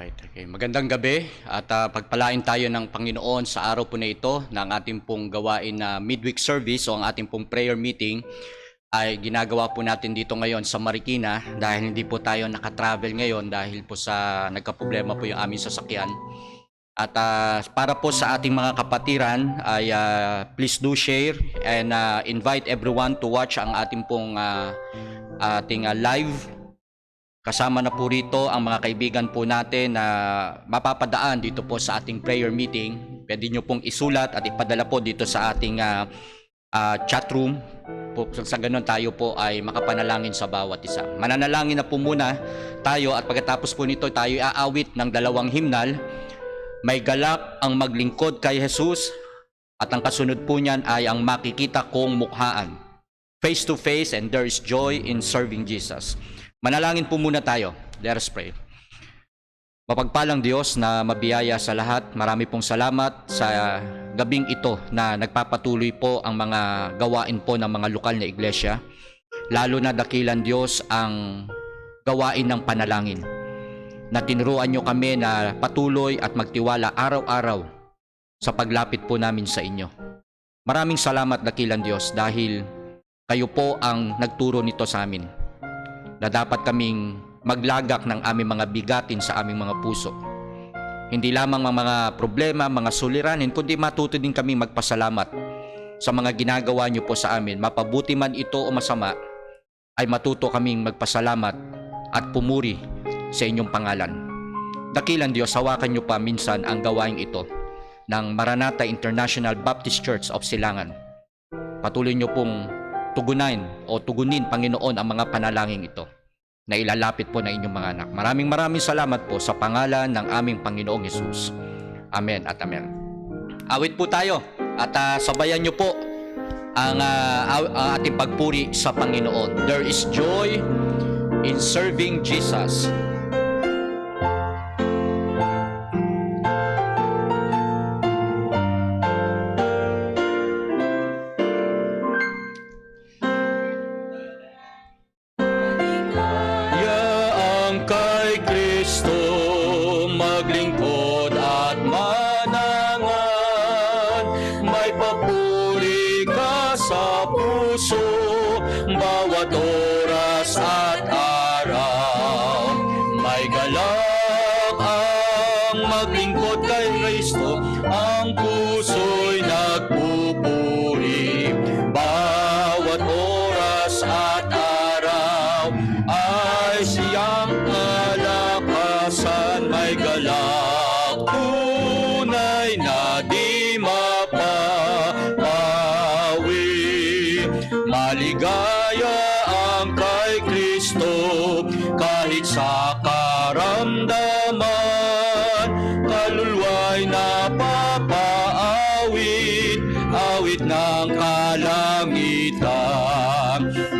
Alright, okay. Magandang gabi at pagpalain tayo ng Panginoon sa araw po na ito ng ating pong gawain na midweek service o ang ating pong prayer meeting ay ginagawa po natin dito ngayon sa Marikina dahil hindi po tayo nakatravel ngayon dahil po sa nagkaproblema po yung aming sasakyan. At para po sa ating mga kapatiran ay please do share and invite everyone to watch ang ating pong live. Kasama na po rito ang mga kaibigan po natin na mapapadaan dito po sa ating prayer meeting. Pwede nyo pong isulat at ipadala po dito sa ating chat room. Sa ganun tayo po ay makapanalangin sa bawat isa. Mananalangin na po muna tayo at pagkatapos po nito tayo aawit ng 2 himnal. May galak ang maglingkod kay Jesus at ang kasunod po niyan ay ang makikita kong mukhaan. Face to face and there is joy in serving Jesus. Manalangin po muna tayo. Let us pray. Mapagpalang Diyos na mabiyaya sa lahat, marami pong salamat sa gabing ito na nagpapatuloy po ang mga gawain po ng mga lokal na iglesia. Lalo na dakilan Diyos ang gawain ng panalangin. Na tinuruan nyo kami na patuloy at magtiwala araw-araw sa paglapit po namin sa inyo. Maraming salamat dakilan Diyos dahil kayo po ang nagturo nito sa amin. Na dapat kaming maglagak ng aming mga bigatin sa aming mga puso. Hindi lamang mga problema, mga suliranin, kundi matuto din kaming magpasalamat sa mga ginagawa niyo po sa amin. Mapabuti man ito o masama, ay matuto kaming magpasalamat at pumuri sa inyong pangalan. Dakilan Diyos, hawakan niyo pa minsan ang gawain ito ng Maranatha International Baptist Church of Silangan. Patuloy niyo pong tugunin, Panginoon, ang mga panalangin ito na ilalapit po ng inyong mga anak. Maraming salamat po sa pangalan ng aming Panginoong Hesus. Amen at amen. Awit po tayo at sabayan niyo po ang ating pagpuri sa Panginoon. There is joy in serving Jesus. Bawat oras at araw, may galak ang maglingkod kay Kristo, ang puso'y nagpupuri. Bawat oras at araw ay siyang kalakasan, may galak tunay na di mapapawi. Maligaya ang kay Kristo kahit sa karamdaman, kaluluwa'y napapaawit, awit ng kalangitan.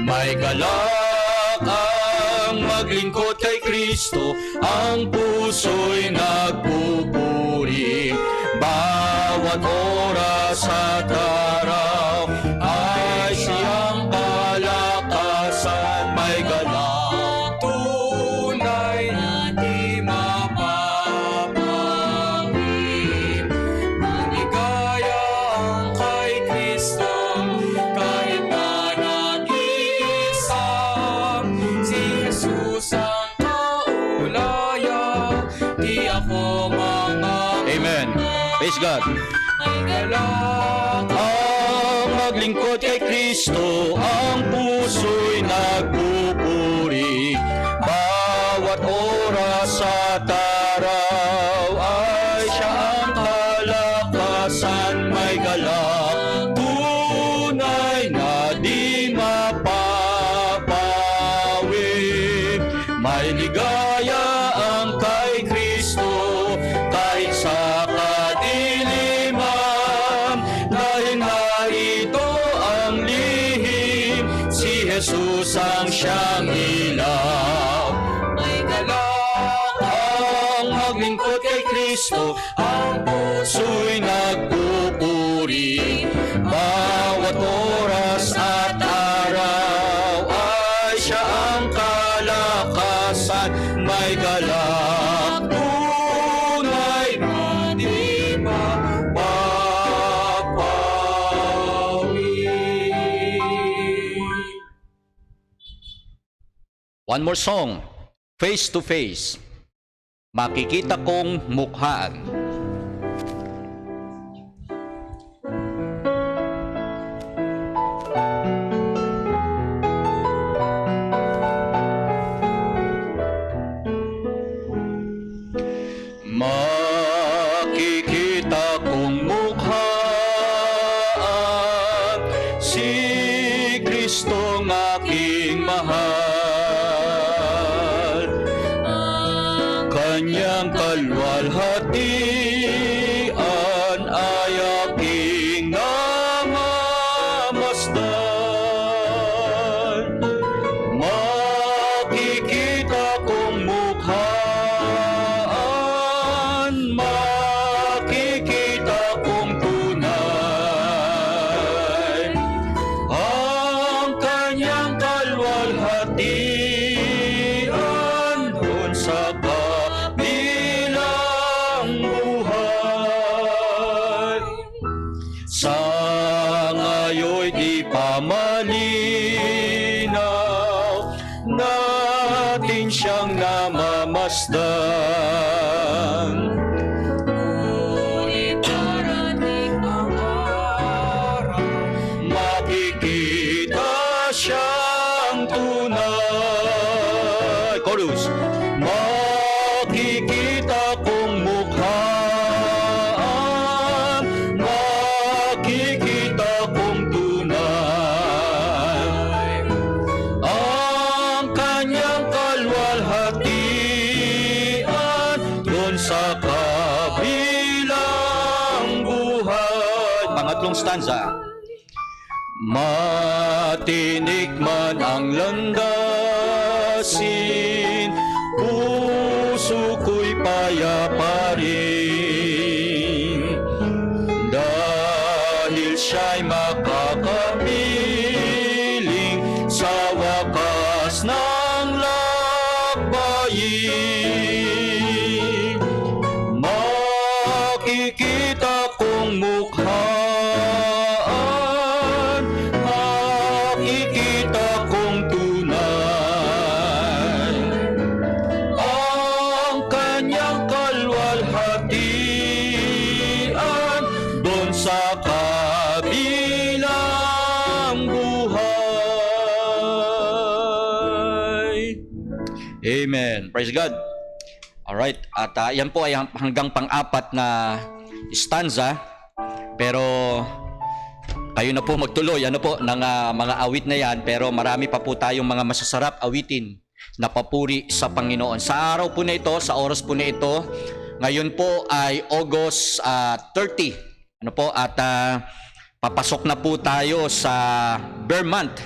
May galak ang maglingkod kay Kristo, ang puso'y nagpupuri. Bawat oras at araw ay siyang kalakasan, may galak tunay na di mapapawi. Maligaya ang kay Kristo kahit na nag-iisa, si Jesus ang kaulaya, di ako Amen. Praise God. May galak ang maglingkod kay Kristo, ang puso'y nagpupuri. Bawat oras at araw ay siya ang kalakasan, may galak tunay na di mapapawi. May ligaya ang kay Kristo kahit sa kadiliman, dahil narito ang lihim, si Jesus ang siyang ilaw. May galak ang maglingkod kay Kristo, ang puso'y nagpupuri. Bawat oras at araw ay siya ang kalakasan, may galak One more song, Face to Face. Makikita kong mukhaan. Makikita kong mukhaan si Kristong aking mahal. Kanyang kalwalhatian ay aking namamasdan. Makikita kong mukhaan, makikita kong tunay ang kanyang kalwalhatian doon sa kabilang buhay. Sa ngayoy di pa malinaw, natin siyang namamasdan. Ngunit darating ang araw, Makikita siyang tunay. Chorus. Makikita kong mukhaan, makikita kong tunay ang kanyang kalwalhatian doon sa kabilang buhay. Pangatlong stanza. Matinik man ang landasin, puso ko'y payapa rin. Dahil siya'y makakapiling sa wakas ng lakbayin. Makikita kong mukhaan, makikita kong tunay ang kanyang kalwalhatian doon sa kabilang buhay. Amen. Praise God. Alright, at yan po ay hanggang pang-apat na stanza. Pero kayo na po magtuloy ng mga awit na yan. Pero marami pa po tayong mga masasarap awitin na papuri sa Panginoon. Sa araw po na ito, sa oras po na ito, ngayon po ay August 30. At papasok na po tayo sa Bear Month.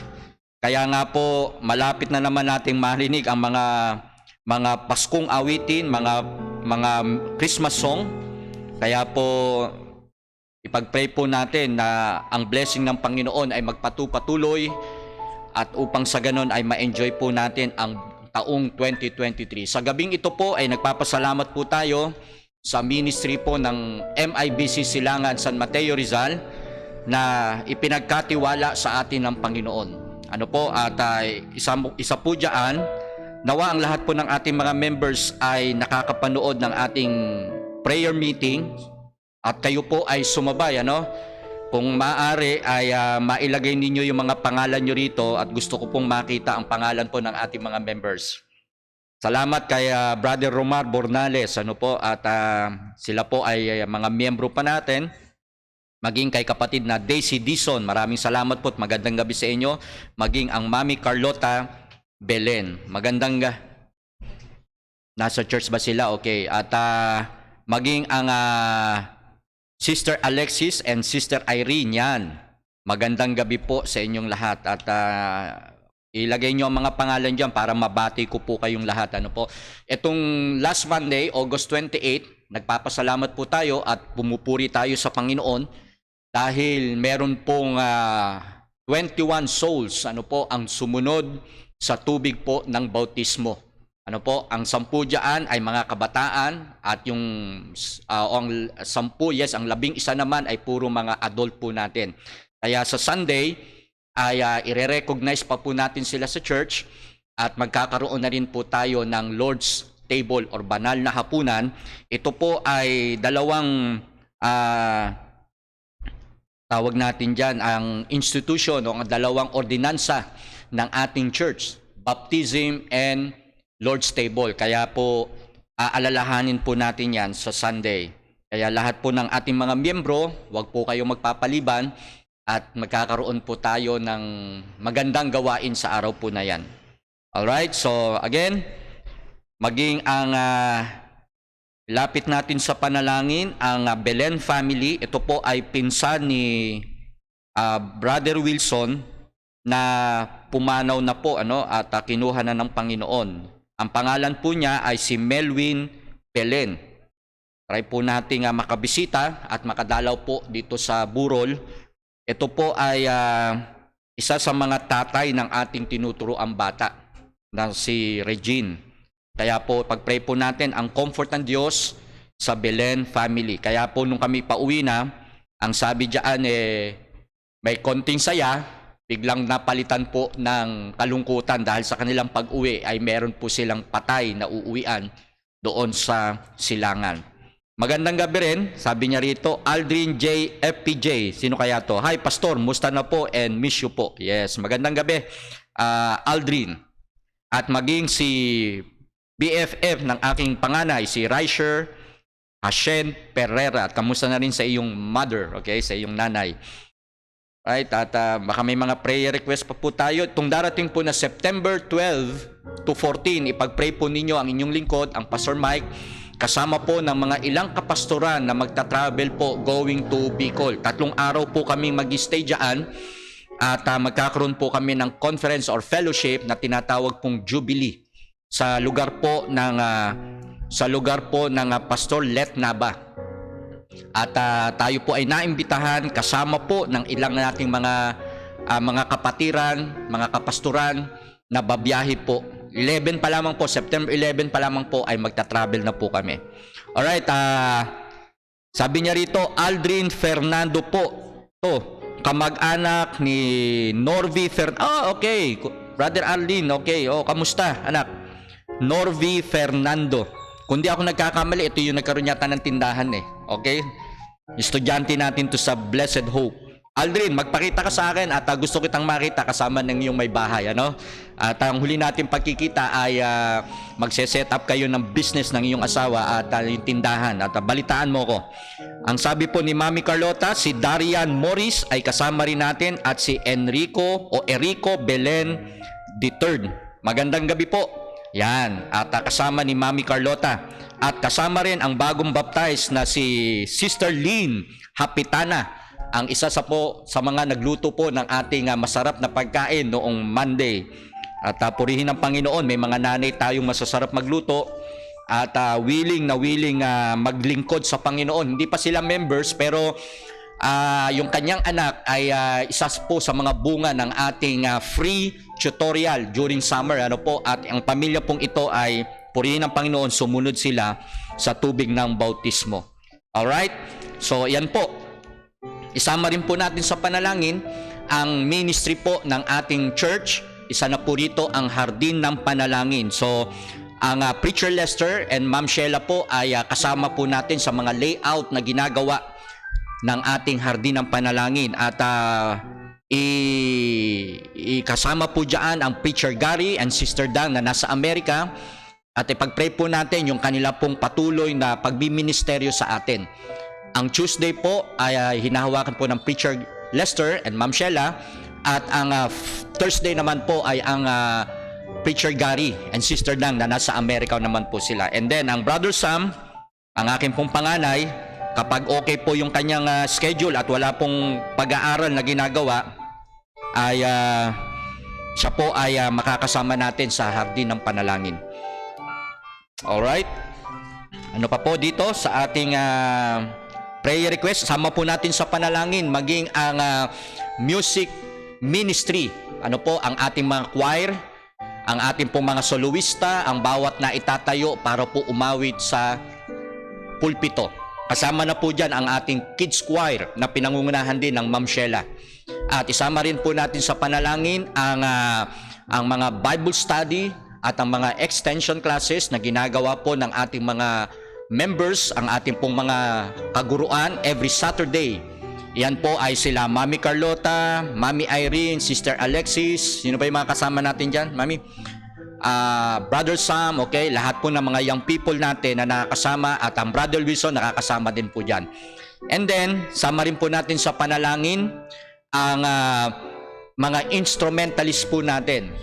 Kaya nga po, malapit na naman nating marinig ang mga Paskong awitin, mga Christmas song. Kaya po ipag-pray po natin na ang blessing ng Panginoon ay magpatuloy at upang sa ganon ay ma-enjoy po natin ang taong 2023. Sa gabing ito po ay nagpapasalamat po tayo sa ministry po ng MIBC Silangan San Mateo Rizal na ipinagkatiwala sa atin ng Panginoon. Isa po dyan, nawa ang lahat po ng ating mga members ay nakakapanood ng ating prayer meeting at kayo po ay sumabay. Kung maaari ay mailagay ninyo yung mga pangalan nyo rito at gusto ko pong makita ang pangalan po ng ating mga members. Salamat kay Brother Romar Bornales at sila po ay mga miyembro pa natin. Maging kay kapatid na Daisy Dison, maraming salamat po at magandang gabi sa inyo. Maging ang Mami Carlota Belen, magandang nasa church ba sila? Okay. At maging ang Sister Alexis and Sister Irene, yan. Magandang gabi po sa inyong lahat. At ilagay nyo ang mga pangalan dyan para mabati ko po kayong lahat. Itong last Monday, August 28, nagpapasalamat po tayo at pumupuri tayo sa Panginoon dahil meron pong 21 souls ang sumunod sa tubig po ng bautismo. Ang 10 diyan ay mga kabataan at yung ang 10, ang 11 naman ay puro mga adult po natin. Kaya sa Sunday ay ire-recognize pa po natin sila sa church at magkakaroon na rin po tayo ng Lord's Table or banal na hapunan. Ito po ay dalawang tawag natin dyan, ang institution o ang dalawang ordinansa ng ating church, baptism and Lord's Table. Kaya po, aalalahanin po natin yan sa Sunday. Kaya lahat po ng ating mga miyembro, huwag po kayo magpapaliban at magkakaroon po tayo ng magandang gawain sa araw po na yan. Alright, so again, maging ang lapit natin sa panalangin, ang Belen family. Ito po ay pinsan ni Brother Wilson na pumanaw na po at kinuha na ng Panginoon. Ang pangalan po niya ay si Melwin Belen. Try po nating makabisita at makadalaw po dito sa Burol. Ito po ay isa sa mga tatay ng ating tinuturoang bata na si Regine. Kaya po, pag-pray po natin ang comfort ng Diyos sa Belen family. Kaya po, nung kami pauwi na, ang sabi diyan may konting saya, biglang napalitan po ng kalungkutan dahil sa kanilang pag-uwi ay meron po silang patay na uuwian doon sa silangan. Magandang gabi rin, sabi niya rito, Aldrin J. FPJ. Sino kaya to? Hi, Pastor, musta na po and miss you po. Yes, magandang gabi, Aldrin. At maging si BFF ng aking panganay, si Raisher Hashen Pereira. At kamusta na rin sa iyong mother, okay? Sa iyong nanay. Right? At baka may mga prayer request pa po tayo. Itong darating po na September 12 to 14, ipag-pray po ninyo ang inyong lingkod, ang Pastor Mike, kasama po ng mga ilang kapastoran na magta-travel po going to Bicol. 3 araw po kaming mag-stay dyan at magkakaroon po kami ng conference or fellowship na tinatawag pong Jubilee sa lugar po ng Pastor Let Naba. At tayo po ay naimbitahan kasama po ng ilang nating mga kapatiran, mga kapastoran na babiyahe po. 11 pa lamang po, September 11 pa lamang po ay magta-travel na po kami. Alright, sabi niya rito, Aldrin Fernando po. To, kamag-anak ni Norvi Fernando. Okay, Brother Aldrin, okay. Kamusta, anak? Norvi Fernando. Kung di ako nagkakamali, ito yung nagkaroon yata ng tindahan Okay? Estudyante natin to sa Blessed Hope. Aldrin, magpakita ka sa akin at gusto kitang makita kasama ng iyong may bahay. At ang huli natin pagkikita ay magse-set up kayo ng business ng iyong asawa at yung tindahan. At balitaan mo ko. Ang sabi po ni Mami Carlota, si Darian Morris ay kasama rin natin at si Enrico Belen III. Magandang gabi po. Yan, at kasama ni Mami Carlota. At kasama rin ang bagong baptized na si Sister Lynn Hapitana, ang isa sa mga nagluto po ng ating masarap na pagkain noong Monday. At purihin ng Panginoon, may mga nanay tayong masasarap magluto at willing maglingkod sa Panginoon. Hindi pa sila members pero yung kanyang anak ay isa po sa mga bunga ng ating free tutorial during summer. At ang pamilya pong ito ay purihin ng Panginoon, sumunod sila sa tubig ng bautismo. Alright? So, yan po. Isama rin po natin sa panalangin ang ministry po ng ating church. Isa na po rito ang Hardin ng Panalangin. So, ang Preacher Lester and Ma'am Sheila po ay kasama po natin sa mga layout na ginagawa ng ating Hardin ng Panalangin. At kasama po dyan ang Preacher Gary and Sister Dan na nasa Amerika. At ipag-pray po natin yung kanila pong patuloy na pagbiministeryo sa atin. Ang Tuesday po ay hinahawakan po ng Preacher Lester and Ma'am Sheila. At ang Thursday naman po ay ang Preacher Gary and Sister Dan na nasa Amerika naman po sila. And then ang Brother Sam, ang aking pong panganay, kapag okay po yung kanyang schedule at wala pong pag-aaral na ginagawa, ay siya po ay makakasama natin sa Hardin ng Panalangin. Alright? Ano pa po dito sa ating prayer request? Sama po natin sa panalangin maging ang music ministry. Ano po ang ating mga choir, ang ating pong mga soloista, ang bawat na itatayo para po umawit sa pulpito. Kasama na po dyan ang ating kids choir na pinangungunahan din ng Ma'am Sheila. At isama rin po natin sa panalangin ang ang mga Bible study at ang mga extension classes na ginagawa po ng ating mga members, ang ating pong mga kaguruan every Saturday. Yan po ay sila Mami Carlota, Mami Irene, Sister Alexis. Sino ba yung mga kasama natin dyan, Mami? Brother Sam, okay? Lahat po ng mga young people natin na nakakasama at ang Brother Wilson nakakasama din po dyan. And then, sama rin po natin sa panalangin ang mga instrumentalist po natin.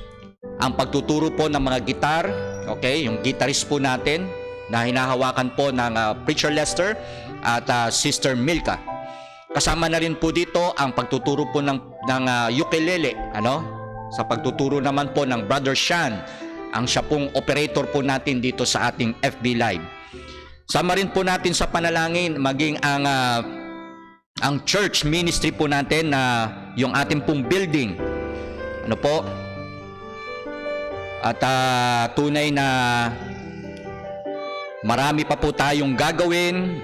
Ang pagtuturo po ng mga gitar, okay? Yung guitarist po natin na hinahawakan po ng Preacher Lester at Sister Milka. Kasama na rin po dito ang pagtuturo po ng ukulele, ano? Sa pagtuturo naman po ng Brother Sean, ang siya pong operator po natin dito sa ating FB Live. Sama rin po natin sa panalangin maging ang church ministry po natin na yung ating pong building. Ano po? At tunay na marami pa po tayong gagawin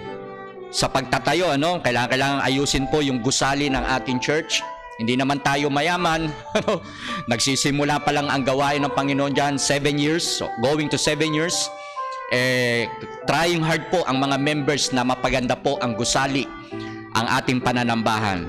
sa pagtatayo, ano? Kailangan ayusin po yung gusali ng ating church. Hindi naman tayo mayaman. Nagsisimula pa lang ang gawain ng Panginoon dyan, 7 years, so going to 7 years. Trying hard po ang mga members na mapaganda po ang gusali, ang ating pananambahan.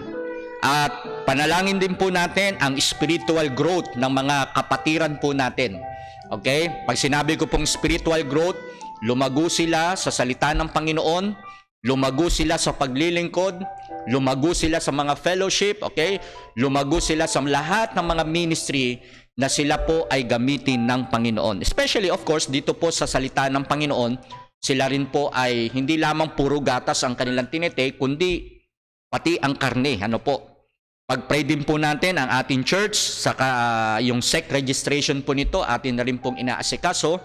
At panalangin din po natin ang spiritual growth ng mga kapatiran po natin. Okay? Pag sinabi ko pong spiritual growth, lumago sila sa salita ng Panginoon, lumago sila sa paglilingkod, lumago sila sa mga fellowship, okay? Lumago sila sa lahat ng mga ministry na sila po ay gamitin ng Panginoon. Especially, of course, dito po sa salita ng Panginoon, sila rin po ay hindi lamang puro gatas ang kanilang tinitake, kundi pati ang karne. Ano po? Pag-pray din po natin ang ating church, saka yung SEC registration po nito, atin na rin pong inaasikaso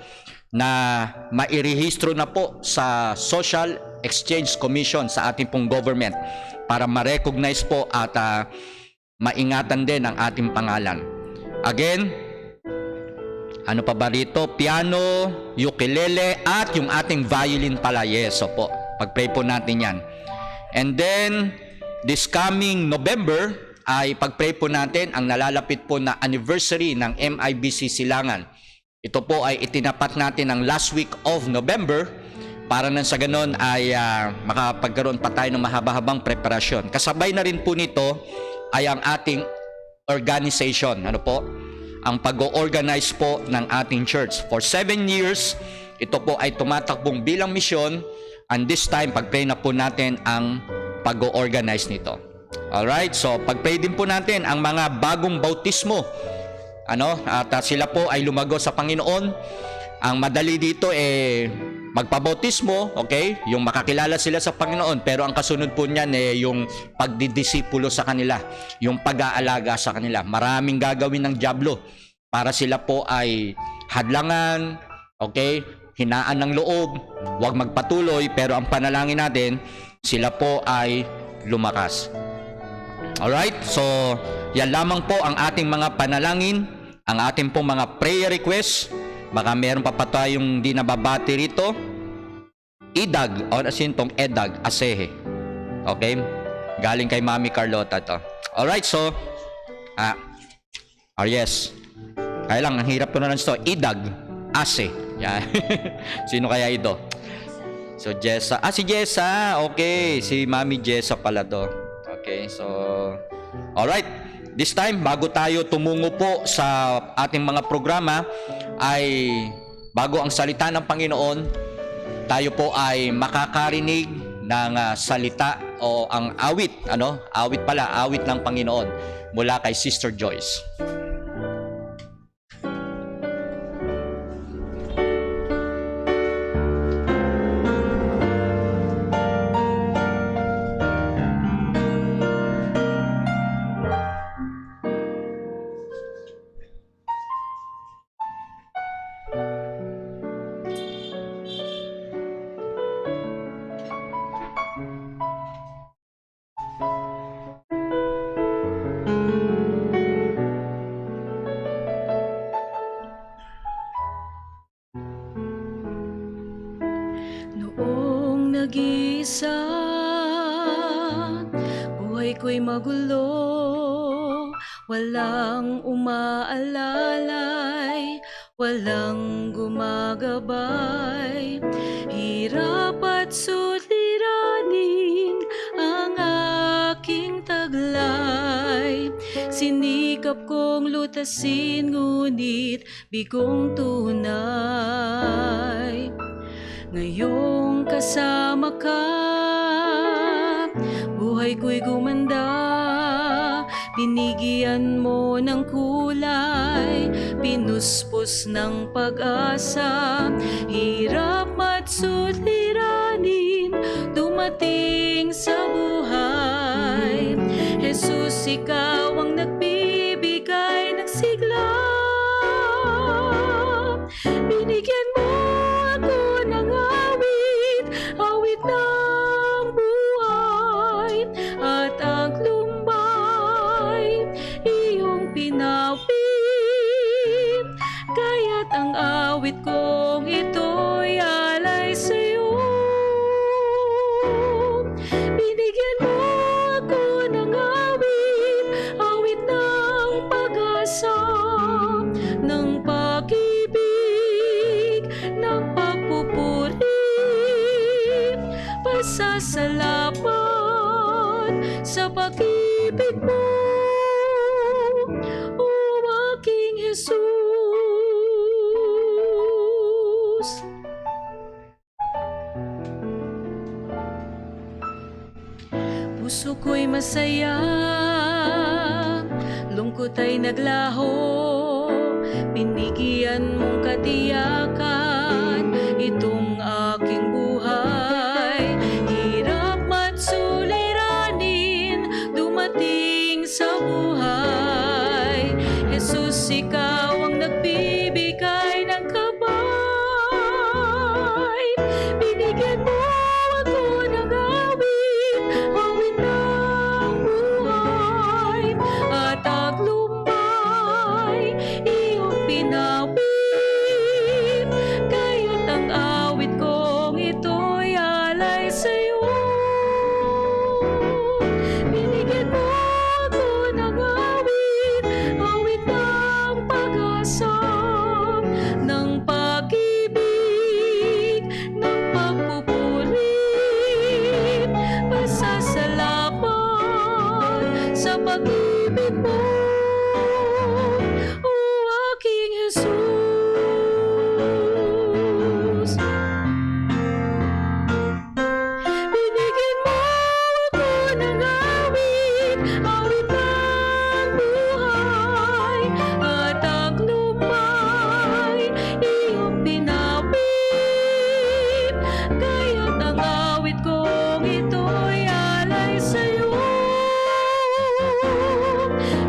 na mairehistro na po sa Social Exchange Commission sa ating pong government para ma-recognize po at maingatan din ang ating pangalan. Again, ano pa ba rito? Piano, ukulele, at yung ating violin pala. Yes, so po. Pag-pray po natin yan. And then, this coming November, ay pag-pray po natin ang nalalapit po na anniversary ng MIBC Silangan. Ito po ay itinapat natin ang last week of November para nang sa ganon ay makapagkaroon pa tayo ng mahaba-habang preparasyon. Kasabay na rin po nito ay ang ating organization. Ano po? Ang pag-organize po ng ating church. For 7 years, ito po ay tumatakbong bilang misyon, and this time, pag-pray na po natin ang pag-organize nito. Alright, so pag-pray din po natin ang mga bagong bautismo. Ano? At sila po ay lumago sa Panginoon. Ang madali dito magpabautismo, okay? Yung makakilala sila sa Panginoon, pero ang kasunod po niyan yung pagdidisipulo sa kanila, yung pag-aalaga sa kanila. Maraming gagawin ng dyablo para sila po ay hadlangan, okay? Hinaan ng loob, huwag magpatuloy, pero ang panalangin natin, sila po ay lumakas. Alright, so yan lamang po ang ating mga panalangin, ang ating pong mga prayer requests. Baka meron pa tayong di nababati rito. Idag, o asintong Edag Asehe. Okay? Galing kay Mami Carlota to. Alright, so yes. Kaya lang, ang hirap ko na lang ito. Idag Ase. Yan. Sino kaya ito? So, Jessa. Si Jessa. Okay. Si Mami Jessa pala to. Okay, so alright. This time, bago tayo tumungo po sa ating mga programa, ay bago ang salita ng Panginoon, tayo po ay makakarinig ng salita o ang awit, awit pala, awit ng Panginoon mula kay Sister Joyce. Noong nag-iisa, buhay ko'y magulo, walang umaalalay, walang gumagabay. Hirap at suliranin ang aking taglay. Sinikap kong lutasin, ngunit bigong tunay. Ngayong kasama ka, buhay ko'y gumanda. Binigyan mo ng kulay, pinuspos ng pag-asa. Hirap at suliranin dumating sa buhay. Jesus, ikaw ang nagbibigay ng sigla. Binigyan mo ako ng awit, awit ng buhay, at ang lumbay iyong pinawit. Kaya't ang awit kong ito'y alay sa'yo. Binigyan mo ako ng awit, awit ng pag-asa, ng pag-ibig, ng pagpupuri, pasasalamat sa pag-ibig mo, o aking Jesus. Puso ko'y masaya, lungkot ay naglaho. Binigyan mong katiyakan itong aking buhay. Hirap at suliranin dumating sa buhay. Jesus, ikaw ang nagbibigay ng gabay. Binigyan mo ako ng awit, awit ng buhay, at ang lumbay iyong pinawit. Kaya't ang awit kong ito'y alay sa'yo. Binigyan mo ako ng awit, awit ng pag-asa, ng pag-ibig, ng pagpupuri, pasasalamat sa pag-ibig mo, o aking Jesus. Binigyan mo ako ng awit, awit ng buhay, at ang lumbay iyong pinawit. Kaya't ang awit kong ito'y alay sa'yo.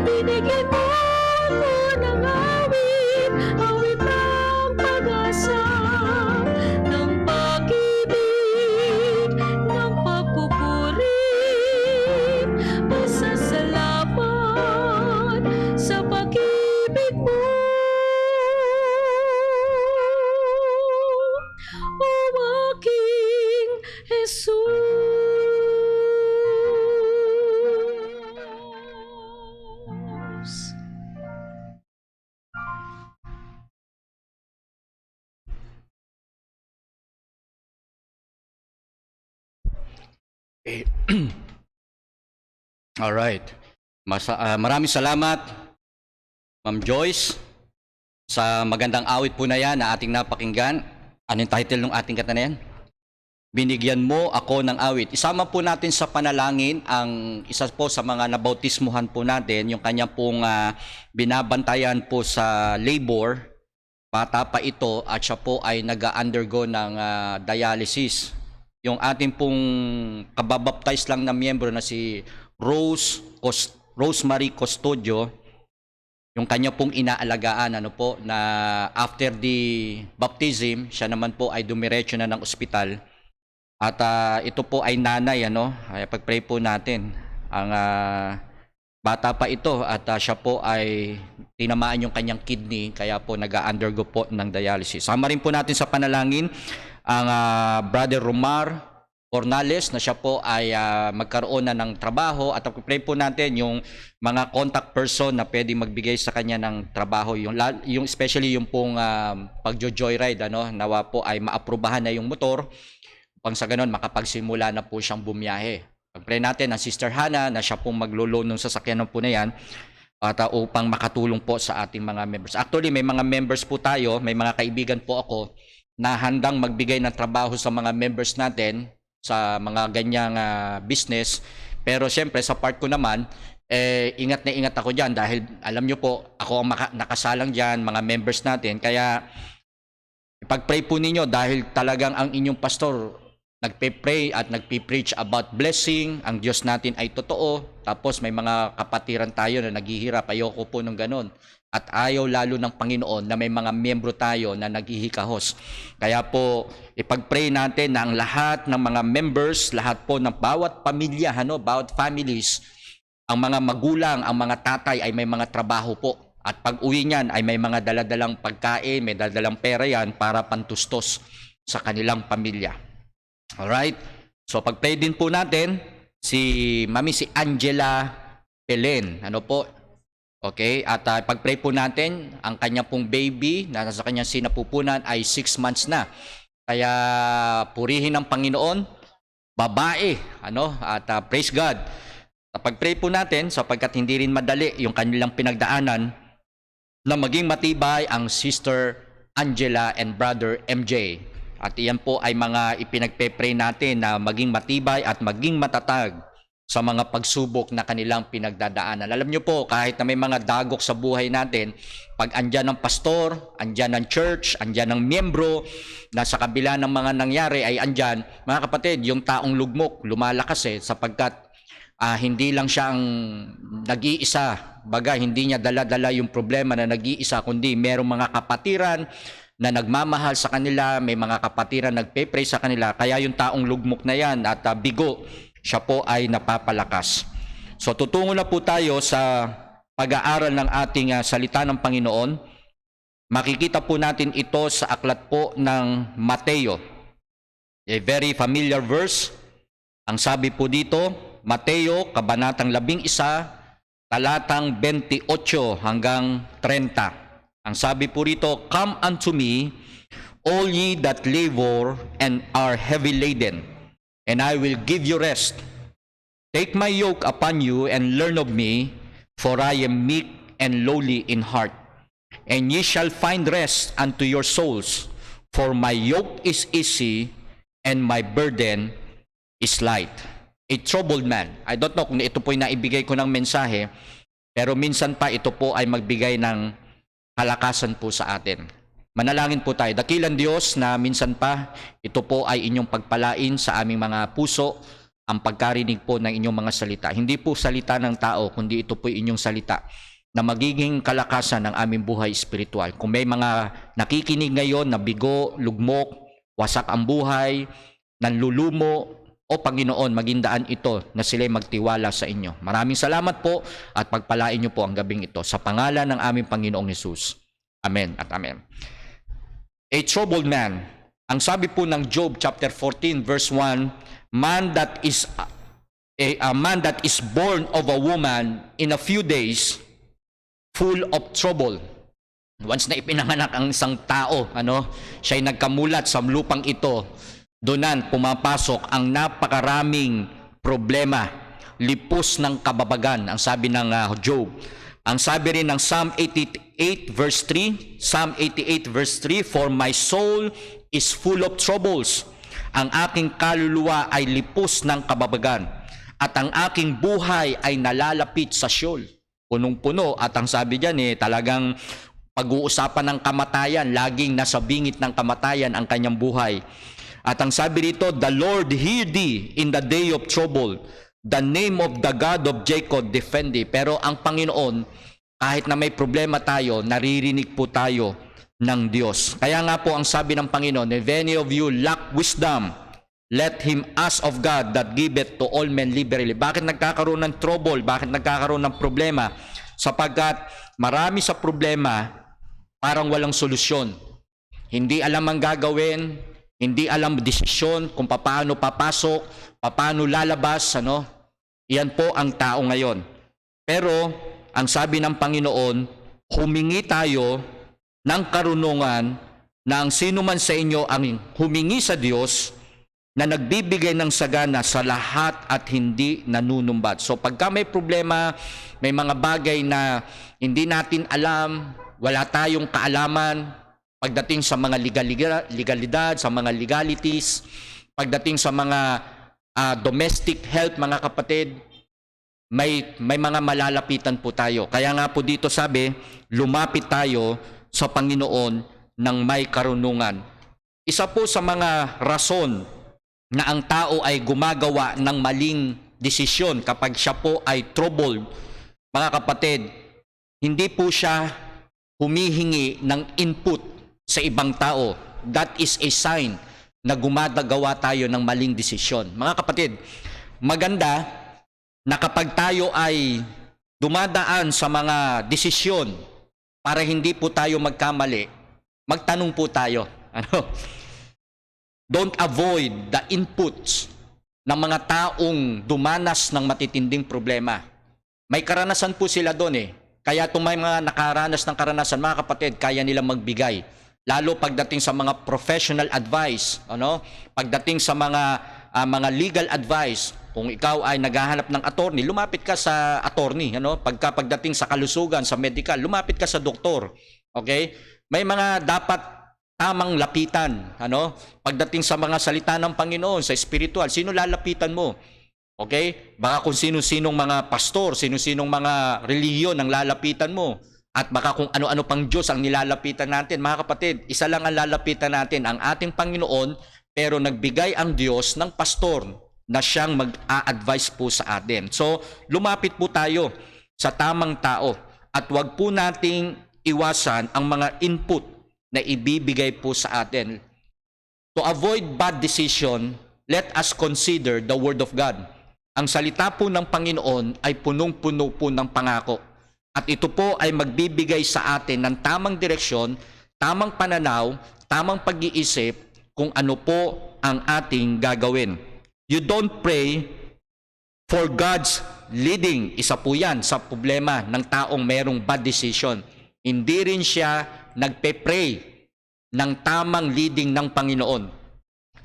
Binigyan mo ako ng awit, awit ng pag-asa, ng pag-ibig, ng pagpupuri, pasasalamat sa pag-ibig mo, o aking Jesus. Eh, alright. Maraming salamat, Ma'am Joyce, sa magandang awit po na yan na ating napakinggan. Anong title ng ating kanta na yan? Binigyan mo ako ng awit. Isama po natin sa panalangin ang isa po sa mga nabautismuhan po natin, yung kanya pong binabantayan po sa labor. Bata pa ito at siya po ay nag-undergo ng dialysis. Yung ating pong kababaptize lang na miyembro na si Rosemary Custodio, yung kanya pong inaalagaan na after the baptism, siya naman po ay dumiretso na ng ospital. At ito po ay nanay, ay pag-pray po natin. Ang bata pa ito at siya po ay tinamaan yung kanyang kidney, kaya po nag-undergo po ng dialysis. Sama rin po natin sa panalangin ang Brother Romar Cornales na siya po ay magkaroon na ng trabaho, at pray po natin yung mga contact person na pwede magbigay sa kanya ng trabaho, yung especially yung pong pagjo-joyride, nawa po ay maaprubahan na yung motor pang sa ganun makapagsimula na po siyang bumiyahe. Pag-pray natin ang Sister Hannah na siya pong maglo-loan ng sasakyan po na yan, at upang makatulong po sa ating mga members. Actually, may mga members po tayo, may mga kaibigan po ako na handang magbigay ng trabaho sa mga members natin sa mga ganyang business. Pero syempre sa part ko naman, ingat na ingat ako dyan dahil alam nyo po, ako ang nakasalang dyan, mga members natin. Kaya ipag-pray po ninyo dahil talagang ang inyong pastor nagpe-pray at nagpe-preach about blessing. Ang Diyos natin ay totoo. Tapos may mga kapatiran tayo na naghihirap. Ayoko po ng ganon. At ayaw lalo ng Panginoon na may mga miyembro tayo na naghihikahos. Kaya po, ipag-pray natin na ang lahat ng mga members, lahat po ng bawat pamilya, bawat families, ang mga magulang, ang mga tatay ay may mga trabaho po. At pag uwi niyan ay may mga daladalang pagkain, may daladalang pera yan para pantustos sa kanilang pamilya. Alright? So pag-pray din po natin, si Angela Pelen. Okay, at pag-pray po natin, ang kanya pong baby na nasa kanyang sinapupunan ay 6 months na. Kaya purihin ang Panginoon, babae, at praise God. Pag-pray po natin, sapagkat hindi rin madali yung kanilang pinagdaanan, na maging matibay ang Sister Angela and Brother MJ. At iyan po ay mga ipinagpe-pray natin na maging matibay at maging matatag sa mga pagsubok na kanilang pinagdadaanan. Alam nyo po, kahit na may mga dagok sa buhay natin, pag andyan ng pastor, andyan ng church, andyan ng miyembro, na sa kabila ng mga nangyari ay andyan, mga kapatid, yung taong lugmok, lumalakas sapagkat hindi lang siya ang nag-iisa, baga hindi niya dala-dala yung problema na nag-iisa, kundi merong mga kapatiran na nagmamahal sa kanila, may mga kapatiran nagpe-pray sa kanila, kaya yung taong lugmok na yan at bigo, siya po ay napapalakas. So tutungo na po tayo sa pag-aaral ng ating salita ng Panginoon. Makikita po natin ito sa aklat po ng Mateo. A very familiar verse. Ang sabi po dito, Mateo, kabanatang 11, talatang 28 hanggang 30. Ang sabi po rito, "Come unto me, all ye that labor and are heavy laden, and I will give you rest. Take my yoke upon you and learn of me, for I am meek and lowly in heart. And ye shall find rest unto your souls, for my yoke is easy and my burden is light." A troubled man. I don't know kung ito po yung naibigay ko ng mensahe, pero minsan pa ito po ay magbigay ng kalakasan po sa atin. Manalangin po tayo. Dakilang Diyos na minsan pa ito po ay inyong pagpalain sa aming mga puso, ang pagkarinig po ng inyong mga salita. Hindi po salita ng tao, kundi ito po inyong salita na magiging kalakasan ng aming buhay espiritual. Kung may mga nakikinig ngayon na bigo, lugmok, wasak ang buhay, nanlulumo, o Panginoon, magindaan ito na sila'y magtiwala sa inyo. Maraming salamat po at pagpalain niyo po ang gabing ito sa pangalan ng aming Panginoong Hesus. Amen at amen. A troubled man. Ang sabi po ng Job chapter 14 verse 1, a man that is born of a woman in a few days, full of trouble. Once na ipinanganak ang isang tao, siya'y nagkamulat sa lupang ito, doon pumapasok ang napakaraming problema, lipos ng kababagan, ang sabi ng Job. Ang sabi rin ng Psalm 88 verse 3, Psalm 88 verse 3, "For my soul is full of troubles." Ang aking kaluluwa ay lipos ng kababagan, at ang aking buhay ay nalalapit sa Sheol. Punong-puno, at ang sabi diyan talagang pag-uusapan ng kamatayan, laging nasa bingit ng kamatayan ang kanyang buhay. At ang sabi rito, "The Lord hear thee in the day of trouble. The name of the God of Jacob defend thee." Pero ang Panginoon, kahit na may problema tayo, naririnig po tayo ng Diyos. Kaya nga po ang sabi ng Panginoon, "If any of you lack wisdom, let him ask of God that giveth to all men liberally." Bakit nagkakaroon ng trouble? Bakit nagkakaroon ng problema? Sapagkat marami sa problema parang walang solusyon. Hindi alam ang gagawin, hindi alam desisyon kung paano papasok, paano lalabas, ano? Yan po ang tao ngayon. Pero ang sabi ng Panginoon, humingi tayo ng karunungan na ang sino man sa inyo ang humingi sa Diyos na nagbibigay ng sagana sa lahat at hindi nanunumbat. So pagka may problema, may mga bagay na hindi natin alam, wala tayong kaalaman, pagdating sa mga legalidad, sa mga legalities, pagdating sa mga domestic health, mga kapatid, may mga malalapitan po tayo. Kaya nga po dito sabi, lumapit tayo sa Panginoon ng may karunungan. Isa po sa mga rason na ang tao ay gumagawa ng maling desisyon kapag siya po ay troubled, mga kapatid, hindi po siya humihingi ng input sa ibang tao. That is a sign na gumagawa tayo ng maling desisyon. Mga kapatid, maganda na kapag tayo ay dumadaan sa mga desisyon para hindi po tayo magkamali, magtanong po tayo. Don't avoid the inputs ng mga taong dumanas ng matitinding problema. May karanasan po sila doon eh. Kaya itong may mga nakaranas ng karanasan, mga kapatid, kaya nilang magbigay. Lalo pagdating sa mga professional advice, pagdating sa mga legal advice. Kung ikaw ay naghahanap ng attorney, lumapit ka sa attorney. Pagdating sa kalusugan, sa medical, lumapit ka sa doktor. Okay? May mga dapat tamang lapitan. Pagdating sa mga salita ng Panginoon, sa spiritual, sino lalapitan mo? Okay? Baka kung sino-sinong mga pastor, sino-sinong mga reliyon ang lalapitan mo. At baka kung ano-ano pang Diyos ang nilalapitan natin. Mga kapatid, isa lang ang lalapitan natin, ang ating Panginoon, pero nagbigay ang Diyos ng pastor na siyang mag-a-advise po sa atin. So, lumapit po tayo sa tamang tao at wag po nating iwasan ang mga input na ibibigay po sa atin. To avoid bad decision, let us consider the Word of God. Ang salita po ng Panginoon ay punong-puno po ng pangako. At ito po ay magbibigay sa atin ng tamang direksyon, tamang pananaw, tamang pag-iisip kung ano po ang ating gagawin. You don't pray for God's leading. Isa po yan sa problema ng taong mayroong bad decision. Hindi rin siya nagpe-pray ng tamang leading ng Panginoon.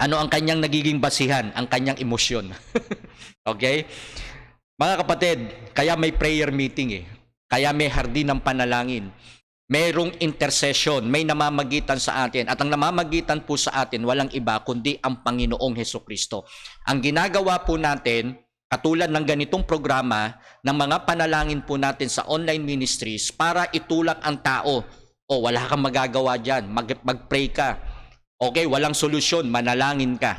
Ano ang kanyang nagiging basihan? Ang kanyang emosyon. Okay? Mga kapatid, kaya may prayer meeting eh. Kaya may hardin ng panalangin. Mayroong intercession, may namamagitan sa atin. At ang namamagitan po sa atin, walang iba kundi ang Panginoong Hesukristo. Ang ginagawa po natin, katulad ng ganitong programa, ng mga panalangin po natin sa online ministries para itulak ang tao. O wala kang magagawa dyan, mag-pray ka. Okay, walang solusyon, manalangin ka.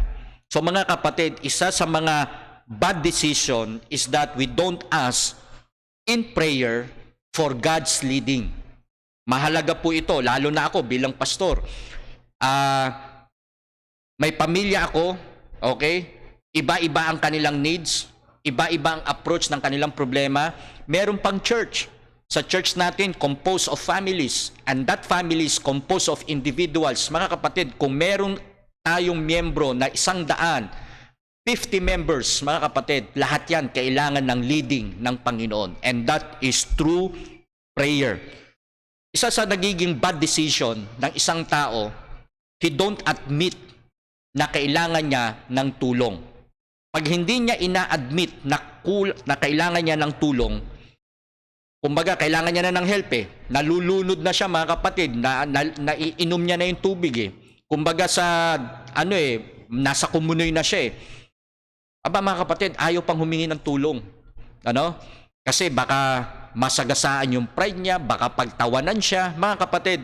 So mga kapatid, isa sa mga bad decision is that we don't ask in prayer for God's leading. Mahalaga po ito, lalo na ako bilang pastor. May pamilya ako, okay? Iba-iba ang kanilang needs, iba-iba ang approach ng kanilang problema. Meron pang church. Sa church natin, composed of families. And that family is composed of individuals. Mga kapatid, kung meron tayong miyembro na 100, 50 members, mga kapatid, lahat yan kailangan ng leading ng Panginoon. And that is true prayer. Isa sa nagiging bad decision ng isang tao, he don't admit na kailangan niya ng tulong. Pag hindi niya ina-admit na kailangan niya ng tulong, kumbaga kailangan niya na ng help eh. Nalulunod na siya mga kapatid, naiinom niya na yung tubig eh. Kumbaga sa nasa kumunoy na siya eh. Aba mga kapatid, ayaw pang humingi ng tulong. Kasi baka masagasaan yung pride niya, baka pagtawanan siya. Mga kapatid,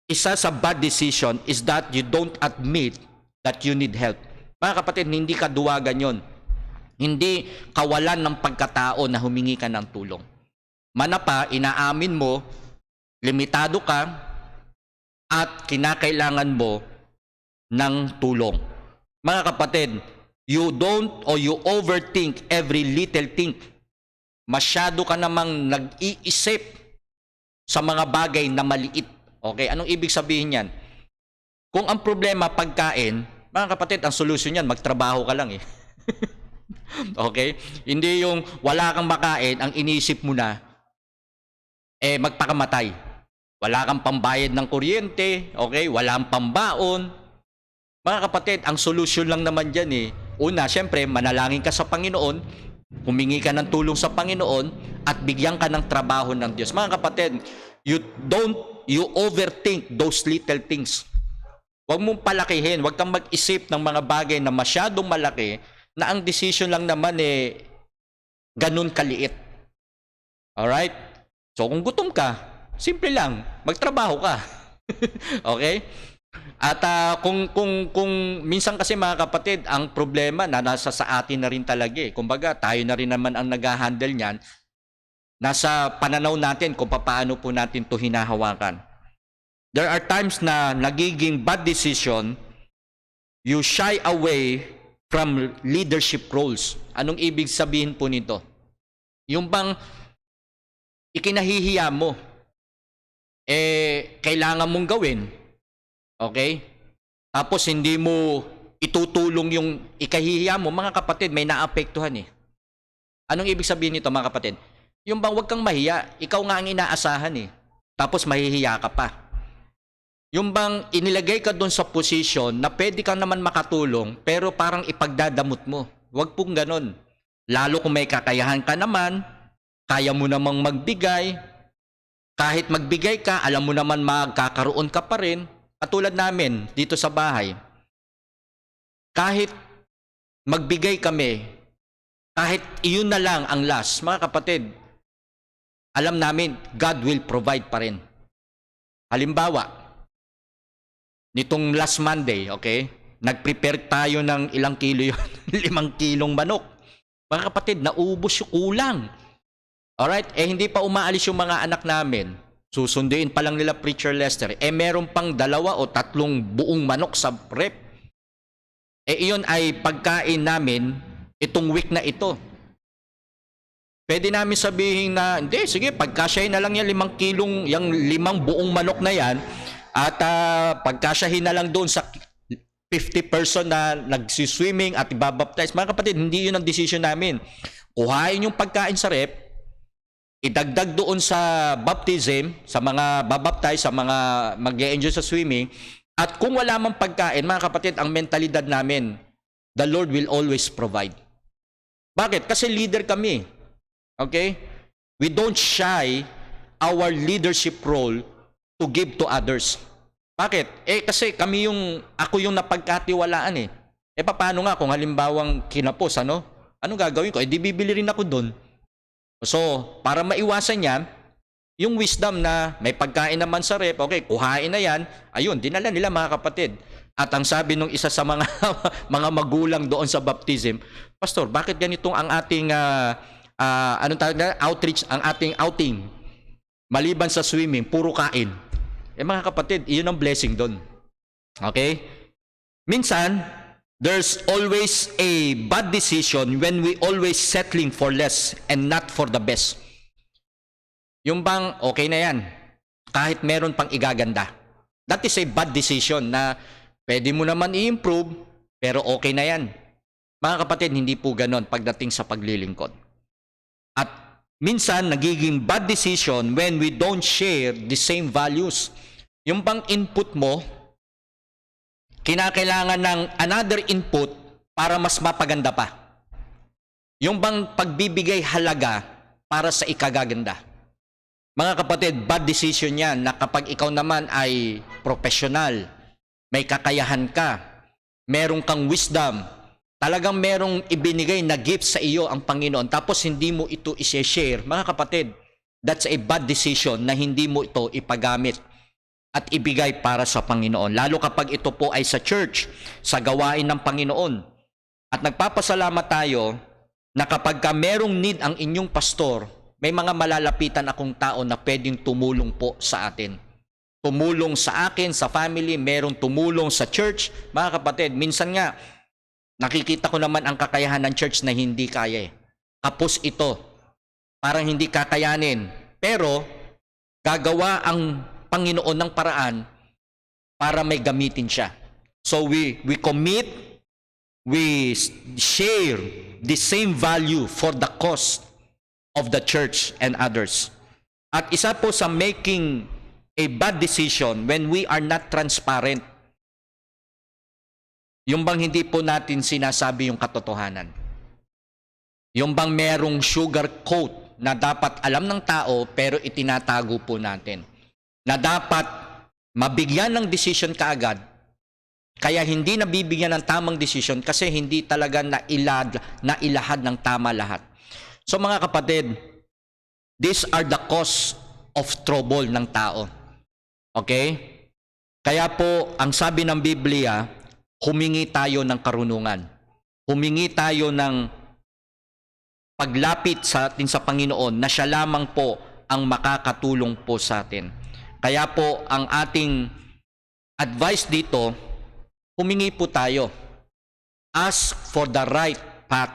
isa sa bad decision is that you don't admit that you need help. Mga kapatid, hindi kaduwagan yon. Hindi kawalan ng pagkatao na humingi ka ng tulong. Manapa, inaamin mo, limitado ka, at kinakailangan mo ng tulong. Mga kapatid, you don't or you overthink every little thing. Masyado ka namang nag-iisip sa mga bagay na maliit. Okay? Anong ibig sabihin yan? Kung ang problema pagkain, Mga kapatid, ang solusyon yan, magtrabaho ka lang eh. Okay? Hindi yung wala kang makain, ang inisip mo na, magpakamatay. Wala kang pambayad ng kuryente, okay? Wala kang pambaon. Mga kapatid, ang solusyon lang naman dyan eh. Una, syempre, manalangin ka sa Panginoon, humingi ka ng tulong sa Panginoon, at bigyan ka ng trabaho ng Diyos. Mga kapatid, you overthink those little things. Huwag mong palakihin, huwag kang mag-isip ng mga bagay na masyadong malaki, na ang decision lang naman ganun kaliit. Alright? So kung gutom ka, simple lang, magtrabaho ka. Okay? At kung minsan kasi mga kapatid, ang problema na nasa sa atin na rin talaga eh. Kumbaga, tayo na rin naman ang nag-handle niyan. Nasa pananaw natin kung paano po natin to hinahawakan. There are times na nagiging bad decision, you shy away from leadership roles. Anong ibig sabihin po nito? Yung bang ikinahihiya mo, kailangan mong gawin. Okay? Tapos hindi mo itutulong yung ikahihiya mo, mga kapatid, may naapektuhan eh. Anong ibig sabihin nito, mga kapatid? Yung bang wag kang mahiya, ikaw nga ang inaasahan eh. Tapos mahihiya ka pa. Yung bang inilagay ka doon sa posisyon na pwede kang naman makatulong, pero parang ipagdadamot mo. Wag pong ganon. Lalo kung may kakayahan ka naman, kaya mo namang magbigay. Kahit magbigay ka, alam mo naman magkakaroon ka pa rin. Katulad namin dito sa bahay. Kahit magbigay kami, kahit iyon na lang ang last, mga kapatid, alam namin, God will provide pa rin. Halimbawa, nitong last Monday, okay, nag-prepare tayo ng ilang kilo yun, 5 kilong manok. Mga kapatid, naubos yung kulang. Alright, hindi pa umaalis yung mga anak namin. Susunduin pa lang nila Preacher Lester. Meron pang 2 o 3 buong manok sa rep. Iyon ay pagkain namin itong week na ito. Pwede namin sabihin na, hindi, sige, pagkasyahin na lang yan 5 kilong, yung 5 buong manok na yan, at pagkasyahin na lang doon sa 50 person na nagsiswimming at ibabaptize. Mga kapatid, hindi yun ang decision namin. Kuhain yung pagkain sa rep, idagdag doon sa baptism, sa mga babaptize, sa mga mag-e-enjoy sa swimming, at kung wala mang pagkain, mga kapatid, ang mentalidad namin, the Lord will always provide. Bakit? Kasi leader kami. Okay? We don't shy our leadership role to give to others. Bakit? Kasi ako yung napagkatiwalaan eh. Paano nga kung halimbawang kinapos, ano? Anong gagawin ko? Di bibili rin ako doon. So, para maiwasan yan, yung wisdom na may pagkain naman sa rep, okay, kuhain na yan, ayun, dinala nila mga kapatid. At ang sabi nung isa sa mga mga magulang doon sa baptism, Pastor, bakit ganitong ang ating anong tawag na? Outreach, ang ating outing? Maliban sa swimming, puro kain. Mga kapatid, iyon ang blessing doon. Okay? Minsan, there's always a bad decision when we always settling for less and not for the best. Yung bang, okay na yan. Kahit meron pang igaganda. That is a bad decision na pwede mo naman i-improve, pero okay na yan. Mga kapatid, hindi po ganon pagdating sa paglilingkod. At minsan, nagiging bad decision when we don't share the same values. Yung bang input mo, kinakailangan ng another input para mas mapaganda pa. Yung bang pagbibigay halaga para sa ikagaganda. Mga kapatid, bad decision yan na kapag ikaw naman ay professional, may kakayahan ka, merong kang wisdom, talagang merong ibinigay na gift sa iyo ang Panginoon, tapos hindi mo ito i-share, mga kapatid, that's a bad decision na hindi mo ito ipagamit at ibigay para sa Panginoon. Lalo kapag ito po ay sa church, sa gawain ng Panginoon. At nagpapasalamat tayo na kapag ka merong need ang inyong pastor, may mga malalapitan akong tao na pwedeng tumulong po sa atin. Tumulong sa akin, sa family, merong tumulong sa church. Mga kapatid, minsan nga, nakikita ko naman ang kakayahan ng church na hindi kaya eh. Kapos ito. Parang hindi kakayanin. Pero, gagawa ang Panginoon ng paraan para may gamitin siya. So we commit, we share the same value for the cause of the church and others. At isa po sa making a bad decision when we are not transparent, yung bang hindi po natin sinasabi yung katotohanan. Yung bang merong sugar coat na dapat alam ng tao pero itinatago po natin. Na dapat mabigyan ng decision kaagad, kaya hindi nabibigyan ng tamang decision kasi hindi talaga nailahad ng tama lahat. So mga kapatid, these are the cause of trouble ng tao. Okay? Kaya po, ang sabi ng Biblia, humingi tayo ng karunungan. Humingi tayo ng paglapit sa atin sa Panginoon na siya lamang po ang makakatulong po sa atin. Kaya po, ang ating advice dito, humingi po tayo. Ask for the right path.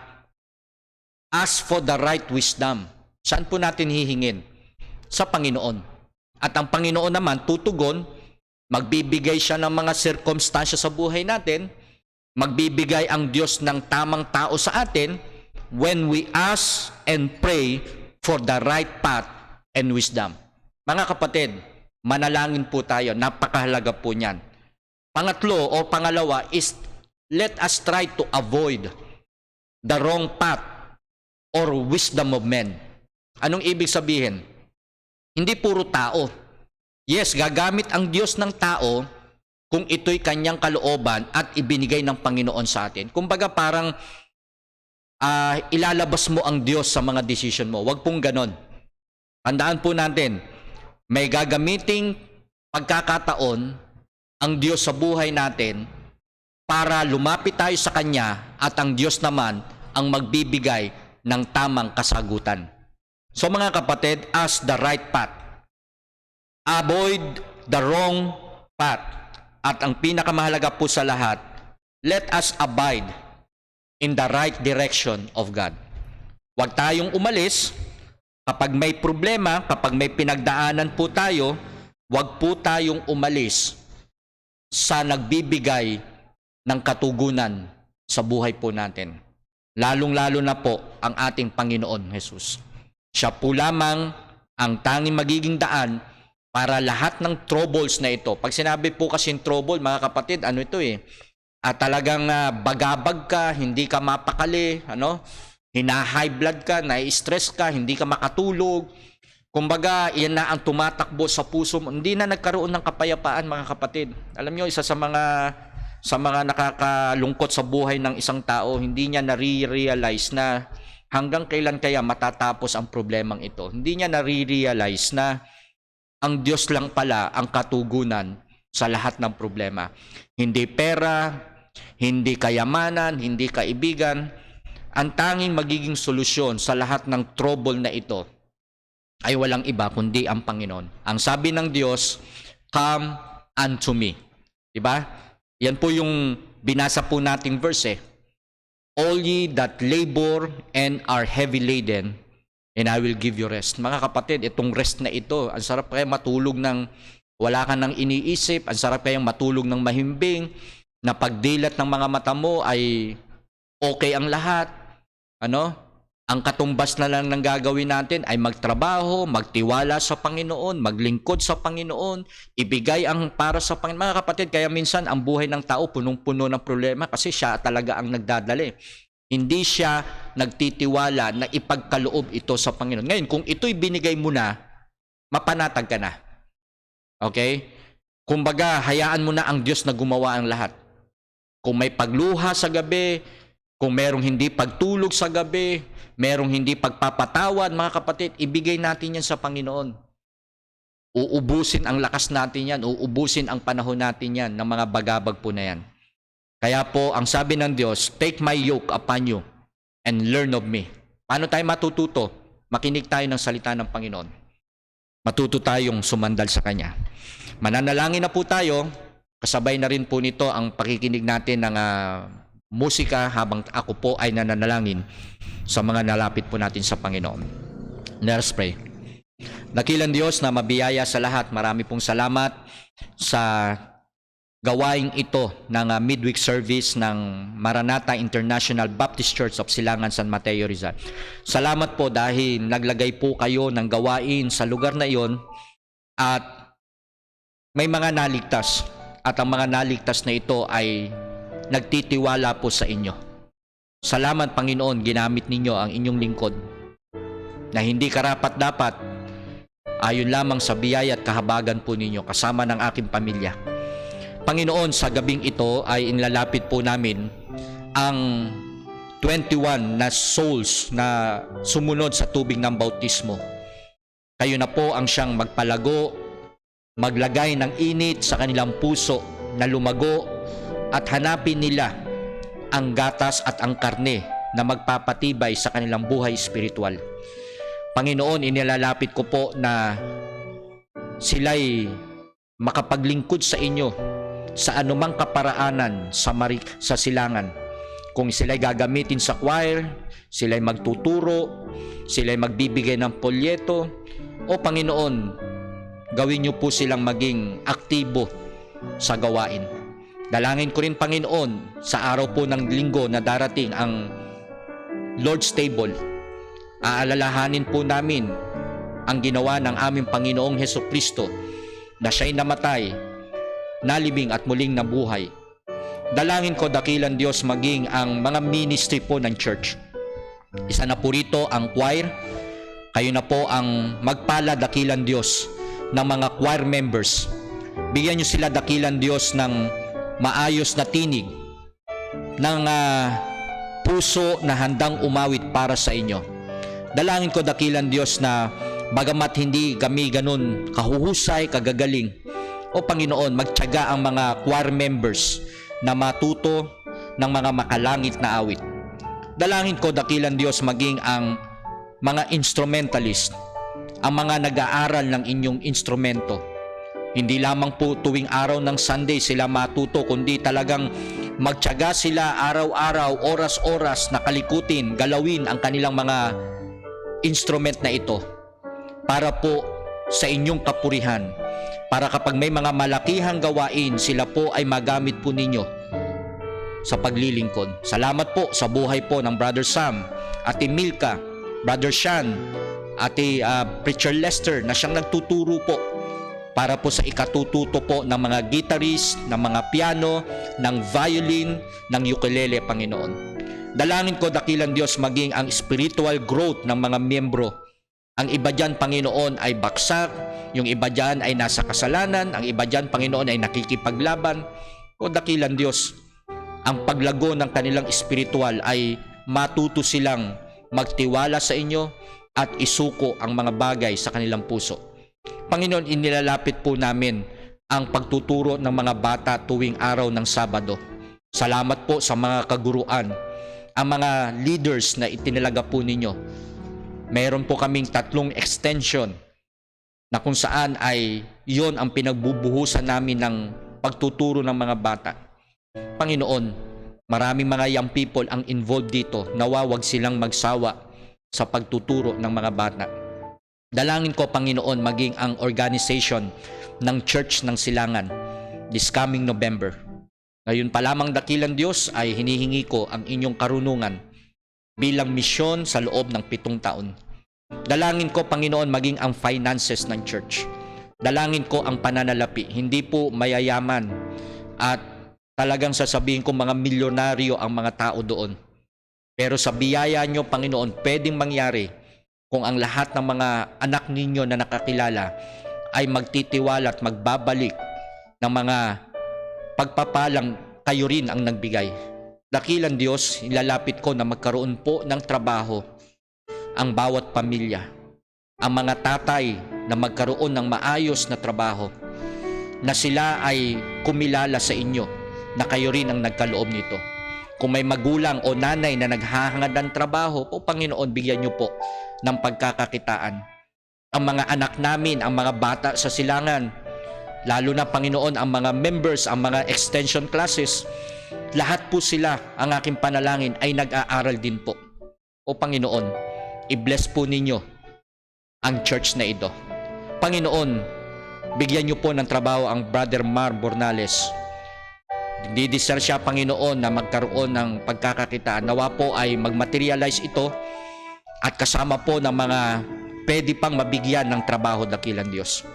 Ask for the right wisdom. Saan po natin hihingin? Sa Panginoon. At ang Panginoon naman tutugon, magbibigay siya ng mga sirkumstansya sa buhay natin, magbibigay ang Diyos ng tamang tao sa atin when we ask and pray for the right path and wisdom. Mga kapatid, manalangin po tayo, napakahalaga po niyan. Pangatlo o pangalawa is let us try to avoid the wrong path or wisdom of men. Anong ibig sabihin? Hindi puro tao. Yes, gagamit ang Diyos ng tao kung ito'y kanyang kalooban at ibinigay ng Panginoon sa atin. Kumbaga parang ilalabas mo ang Diyos sa mga decision mo. Huwag pong ganon. Tandaan po natin, may gagamiting pagkakataon ang Diyos sa buhay natin para lumapit tayo sa Kanya at ang Diyos naman ang magbibigay ng tamang kasagutan. So mga kapatid, ask the right path. Avoid the wrong path. At ang pinakamahalaga po sa lahat, let us abide in the right direction of God. Huwag tayong umalis. Kapag may problema, kapag may pinagdaanan po tayo, huwag po tayong umalis sa nagbibigay ng katugunan sa buhay po natin. Lalong-lalo na po ang ating Panginoon Jesus. Siya po lamang ang tanging magiging daan para lahat ng troubles na ito. Pag sinabi po kasi trouble, mga kapatid, ano ito talagang bagabag ka, hindi ka mapakali, hina-high blood ka, na-stress ka, hindi ka makatulog. Kumbaga, yan na ang tumatakbo sa puso mo. Hindi na nagkaroon ng kapayapaan, mga kapatid. Alam nyo, isa sa mga nakakalungkot sa buhay ng isang tao, hindi niya nare-realize na hanggang kailan kaya matatapos ang problemang ito. Hindi niya nare-realize na ang Diyos lang pala ang katugunan sa lahat ng problema. Hindi pera, hindi kayamanan, hindi kaibigan. Ang tanging magiging solusyon sa lahat ng trouble na ito ay walang iba kundi ang Panginoon. Ang sabi ng Diyos, come unto me. Diba? Yan po yung binasa po nating verse. All ye that labor and are heavy laden, and I will give you rest. Mga kapatid, itong rest na ito, ang sarap kaya matulog ng wala ka nang iniisip, ang sarap kaya matulog ng mahimbing, na pagdilat ng mga mata mo ay okay ang lahat. Ang katumbas na lang ng gagawin natin ay magtrabaho, magtiwala sa Panginoon, maglingkod sa Panginoon, ibigay ang para sa Panginoon. Mga kapatid, kaya minsan ang buhay ng tao punong-puno ng problema kasi siya talaga ang nagdadali. Hindi siya nagtitiwala na ipagkaloob ito sa Panginoon. Ngayon, kung ito'y binigay mo na, mapanatag ka na. Okay? Kumbaga, hayaan mo na ang Diyos na gumawa ang lahat. Kung may pagluha sa gabi, kung merong hindi pagtulog sa gabi, merong hindi pagpapatawad, mga kapatid, ibigay natin yan sa Panginoon. Uubusin ang lakas natin yan, uubusin ang panahon natin yan ng mga bagabag po na yan. Kaya po, ang sabi ng Diyos, take my yoke upon you and learn of me. Paano tayo matututo? Makinig tayo ng salita ng Panginoon. Matuto tayong sumandal sa Kanya. Mananalangin na po tayo. Kasabay na rin po nito ang pakikinig natin ng musika habang ako po ay nananalangin sa mga nalapit po natin sa Panginoon. Let us pray. Dakilang Diyos na mabiyaya sa lahat, marami pong salamat sa gawaing ito ng midweek service ng Maranatha International Baptist Church of Silangan, San Mateo, Rizal. Salamat po dahil naglagay po kayo ng gawain sa lugar na iyon at may mga naligtas at ang mga naligtas na ito ay nagtitiwala po sa inyo. Salamat Panginoon, ginamit ninyo ang inyong lingkod na hindi karapat-dapat ayon lamang sa biyaya at kahabagan po ninyo kasama ng aking pamilya. Panginoon, sa gabing ito ay inlalapit po namin ang 21 na souls na sumunod sa tubig ng bautismo. Kayo na po ang siyang magpalago, maglagay ng init sa kanilang puso na lumago at hanapin nila ang gatas at ang karne na magpapatibay sa kanilang buhay espiritual. Panginoon, inilalapit ko po na sila'y makapaglingkod sa inyo sa anumang kaparaanan sa Silangan. Kung sila'y gagamitin sa choir, sila'y magtuturo, sila'y magbibigay ng polyeto, o Panginoon, gawin niyo po silang maging aktibo sa gawain. Dalangin ko rin Panginoon sa araw po ng linggo na darating ang Lord's Table. Aalalahanin po namin ang ginawa ng aming Panginoong Hesukristo na siya'y namatay, nalibing at muling nabuhay. Dalangin ko dakilang Diyos maging ang mga ministry po ng church. Isa na po rito ang choir. Kayo na po ang magpala dakilang Diyos ng mga choir members. Bigyan niyo sila dakilang Diyos ng maayos na tinig, ng puso na handang umawit para sa inyo. Dalangin ko dakilang Diyos na bagamat hindi kami ganun kahuhusay, kagagaling, o Panginoon, magtiyaga ang mga choir members na matuto ng mga makalangit na awit. Dalangin ko dakilang Diyos maging ang mga instrumentalist, ang mga nag-aaral ng inyong instrumento. Hindi lamang po tuwing araw ng Sunday sila matuto, kundi talagang magtiyaga sila araw-araw, oras-oras na kalikutin, galawin ang kanilang mga instrument na ito para po sa inyong kapurihan, para kapag may mga malakihang gawain, sila po ay magamit po ninyo sa paglilingkod. Salamat po sa buhay po ng Brother Sam, Ate Milka, Brother Sean, Ate Preacher Lester na siyang nagtuturo po para po sa ikatututo po ng mga guitarist, ng mga piano, ng violin, ng ukulele, Panginoon. Dalangin ko dakilang Diyos maging ang spiritual growth ng mga miyembro. Ang iba dyan, Panginoon, ay baksak, yung iba dyan ay nasa kasalanan, ang iba dyan, Panginoon, ay nakikipaglaban. O dakilang Diyos, ang paglago ng kanilang espiritual ay matuto silang magtiwala sa inyo at isuko ang mga bagay sa kanilang puso. Panginoon, inilalapit po namin ang pagtuturo ng mga bata tuwing araw ng Sabado. Salamat po sa mga kaguruan, ang mga leaders na itinalaga po ninyo. Meron po kaming 3 extension na kung saan ay yon ang pinagbubuhusan namin ng pagtuturo ng mga bata. Panginoon, maraming mga young people ang involved dito. Nawawag silang magsawa sa pagtuturo ng mga bata. Dalangin ko, Panginoon, maging ang organization ng Church ng Silangan this coming November. Ngayon pa lamang dakilang Diyos ay hinihingi ko ang inyong karunungan bilang misyon sa loob ng 7 taon. Dalangin ko, Panginoon, maging ang finances ng church. Dalangin ko ang pananalapi, hindi po mayayaman at talagang sasabihin ko mga milyonaryo ang mga tao doon. Pero sa biyaya nyo, Panginoon, pwedeng mangyari kung ang lahat ng mga anak ninyo na nakakilala ay magtitiwala at magbabalik ng mga pagpapalang kayo rin ang nagbigay. Dakilang Diyos, ilalapit ko na magkaroon po ng trabaho ang bawat pamilya. Ang mga tatay na magkaroon ng maayos na trabaho, na sila ay kumilala sa inyo, na kayo rin ang nagkaloob nito. Kung may magulang o nanay na naghahangad ng trabaho, o Panginoon, bigyan niyo po ng pagkakakitaan. Ang mga anak namin, ang mga bata sa Silangan, lalo na Panginoon, ang mga members, ang mga extension classes, lahat po sila, ang aking panalangin, ay nag-aaral din po. O Panginoon, i-bless po ninyo ang church na ito. Panginoon, bigyan niyo po ng trabaho ang Brother Mar Bornales Didesire siya, Panginoon, na magkaroon ng pagkakakitaan. Nawa po ay magmaterialize ito at kasama po ng mga pwede pang mabigyan ng trabaho, dakilang Diyos.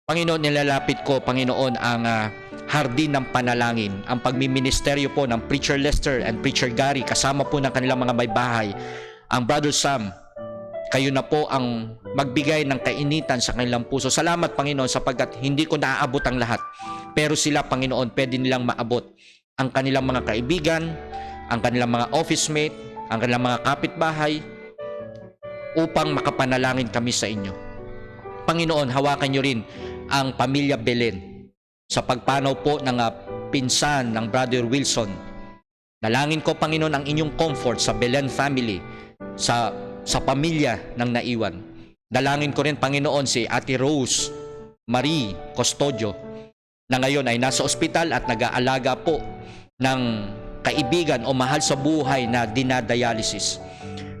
Panginoon, nilalapit ko, Panginoon, ang hardin ng panalangin, ang pagmiministeryo po ng Preacher Lester and Preacher Gary, kasama po ng kanilang mga may bahay, ang Brother Sam. Kayo na po ang magbigay ng kainitan sa kanilang puso. Salamat, Panginoon, sapagkat hindi ko naaabot ang lahat. Pero sila, Panginoon, pwede nilang maabot ang kanilang mga kaibigan, ang kanilang mga office mate, ang kanilang mga kapitbahay, upang makapanalangin kami sa inyo. Panginoon, hawakan nyo rin ang pamilya Belen sa pagpanaw po ng pinsan ng Brother Wilson. Dalangin ko, Panginoon, ang inyong comfort sa Belen family, sa pamilya ng naiwan. Dalangin ko rin, Panginoon, si Ate Rose Marie Custodio, na ngayon ay nasa ospital at nag-aalaga po ng kaibigan o mahal sa buhay na dinadialysis.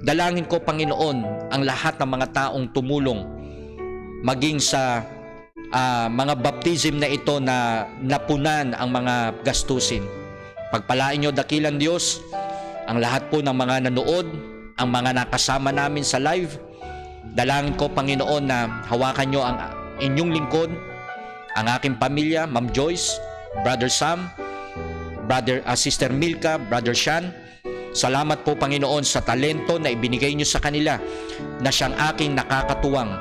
Dalangin ko, Panginoon, ang lahat ng mga taong tumulong maging sa mga baptism na ito na napunan ang mga gastusin. Pagpalain nyo, dakilang Diyos, ang lahat po ng mga nanood, ang mga nakasama namin sa live. Dalangin ko, Panginoon, na hawakan nyo ang inyong lingkod, ang aking pamilya, Ma'am Joyce, Brother Sam, Sister Milka, Brother Sean. Salamat po, Panginoon, sa talento na ibinigay nyo sa kanila na siyang aking nakakatuwang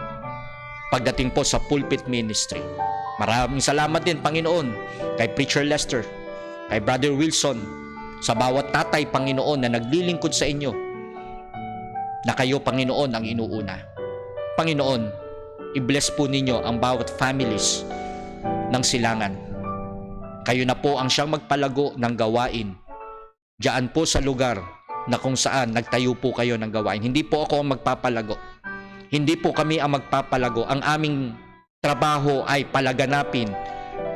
pagdating po sa pulpit ministry. Maraming salamat din, Panginoon, kay Preacher Lester, kay Brother Wilson, sa bawat tatay, Panginoon, na naglilingkod sa inyo, na kayo, Panginoon, ang inuuna. Panginoon, i-bless po ninyo ang bawat families ng Silangan. Kayo na po ang siyang magpalago ng gawain diyan po sa lugar na kung saan nagtayo po kayo ng gawain. Hindi po ako ang magpapalago. Hindi po kami ang magpapalago. Ang aming trabaho ay palaganapin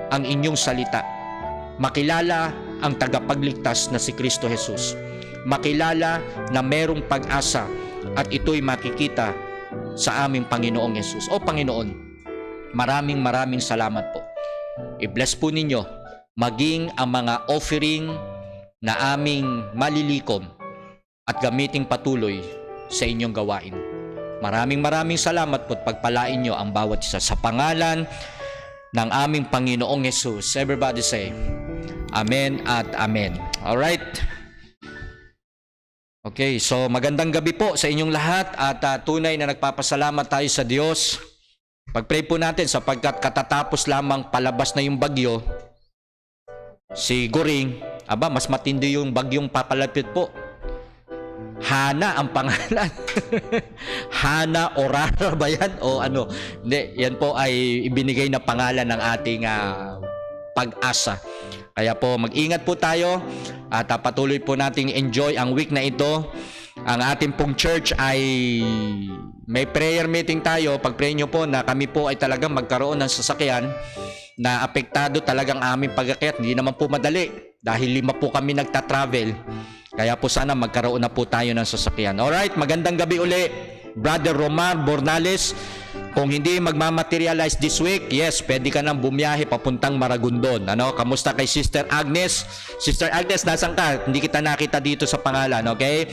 ang inyong salita. Makilala ang tagapagligtas na si Kristo Jesus. Makilala na merong pag-asa at ito'y makikita sa aming Panginoong Jesus. O Panginoon, maraming salamat po. I-bless po ninyo maging ang mga offering na aming malilikom at gamiting patuloy sa inyong gawain. Maraming salamat po at pagpalain nyo ang bawat isa sa pangalan ng aming Panginoong Jesus. Everybody say, Amen at Amen. Alright. Okay, so magandang gabi po sa inyong lahat at tunay na nagpapasalamat tayo sa Diyos. Pag-pray po natin sapagkat katatapos lamang palabas na yung bagyo, si Goring, mas matindi yung bagyong papalapit po. Hana ang pangalan. Hana Orara ba yan? O ano? Hindi, yan po ay ibinigay na pangalan ng ating pag-asa. Kaya po mag-ingat po tayo at patuloy po nating enjoy ang week na ito. Ang ating pong church ay may prayer meeting tayo. Pag-pray nyo po na kami po ay talagang magkaroon ng sasakyan na apektado talagang aming pag-akyat. Hindi naman po madali dahil 5 po kami nagta-travel. Kaya po sana magkaroon na po tayo ng sasakyan. Alright, magandang gabi uli, Brother Romar Bornales. Kung hindi magmamaterialize this week, yes, pwede ka nang bumiyahe papuntang Maragondon. Kamusta kay Sister Agnes? Sister Agnes, nasan ka? Hindi kita nakita dito sa pangalan, okay?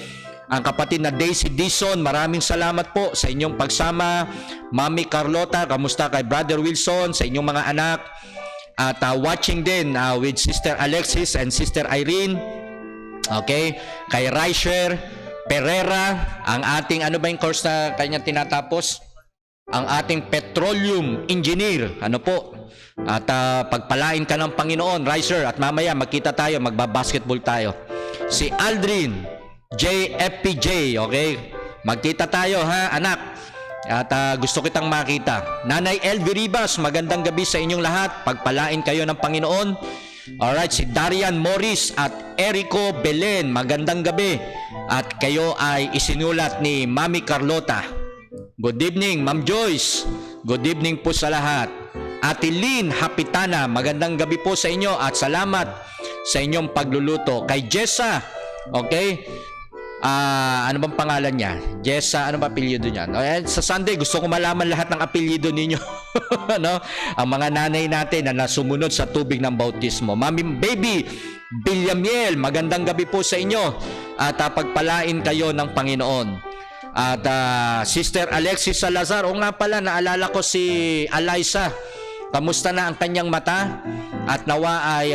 Ang kapatid na Daisy Dison, maraming salamat po sa inyong pagsama. Mami Carlota, kamusta kay Brother Wilson, sa inyong mga anak? At watching din with Sister Alexis and Sister Irene. Okay? Kay Raisher Pereira, ang ating, ano ba yung course na kanyang tinatapos? Ang ating petroleum engineer. Ano po? At pagpalain ka ng Panginoon, Raisher. At mamaya magkita tayo, magbabasketball tayo. Si Aldrin JFPJ, okay? Magkita tayo, ha, anak? At gusto kitang makita. Nanay Elvie Ribas, magandang gabi sa inyong lahat. Pagpalain kayo ng Panginoon. Alright, si Darian Morris at Erico Belen, magandang gabi. At kayo ay isinulat ni Mami Carlota. Good evening, Ma'am Joyce. Good evening po sa lahat. Ate Lynn Hapitana, magandang gabi po sa inyo at salamat sa inyong pagluluto. Kay Jessa, okay? Ano bang pangalan niya? Jessa, ano ba apelyido niya? No, sa Sunday, gusto ko malaman lahat ng apelyido ninyo. No? Ang mga nanay natin na nasumunod sa tubig ng bautismo. Mami Baby Bilyamiel, magandang gabi po sa inyo. At pagpalain kayo ng Panginoon. At Sister Alexis Salazar, o nga pala, naalala ko si Eliza. Kamusta na ang kanyang mata? At nawa ay,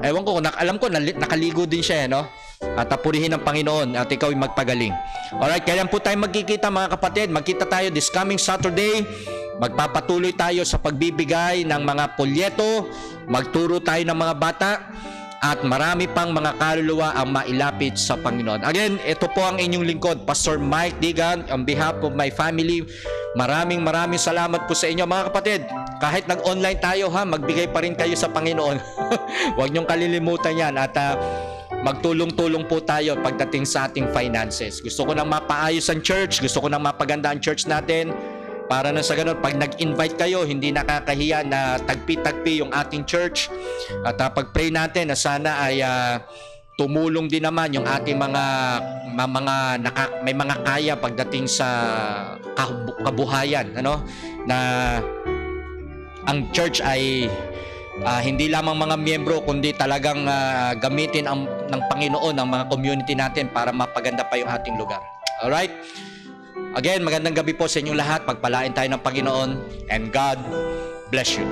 ewan ko, alam ko, nakaligo din siya, no? At purihin ng Panginoon at ikaw ay magpagaling. Alright, kailan po tayo magkikita mga kapatid? Magkita tayo this coming Saturday. Magpapatuloy tayo sa pagbibigay ng mga polyeto. Magturo tayo ng mga bata. At marami pang mga kaluluwa ang mailapit sa Panginoon. Again, ito po ang inyong lingkod, Pastor Mike Digan, on behalf of my family. Maraming salamat po sa inyo mga kapatid. Kahit nag-online tayo magbigay pa rin kayo sa Panginoon. Huwag niyong kalilimutan yan at magtulong-tulong po tayo pagdating sa ating finances. Gusto ko nang mapaayos ang church, gusto ko nang mapaganda ang church natin. Para na sa ganun, pag nag-invite kayo, hindi nakakahiya na tagpi-tagpi yung ating church. At pag-pray natin na sana ay tumulong din naman yung ating may mga kaya pagdating sa kabuhayan, ano? Na ang church ay hindi lamang mga miyembro kundi talagang gamitin ng Panginoon ang mga community natin para mapaganda pa yung ating lugar. Alright? Again, magandang gabi po sa inyong lahat. Pagpalain tayo ng Panginoon and God bless you.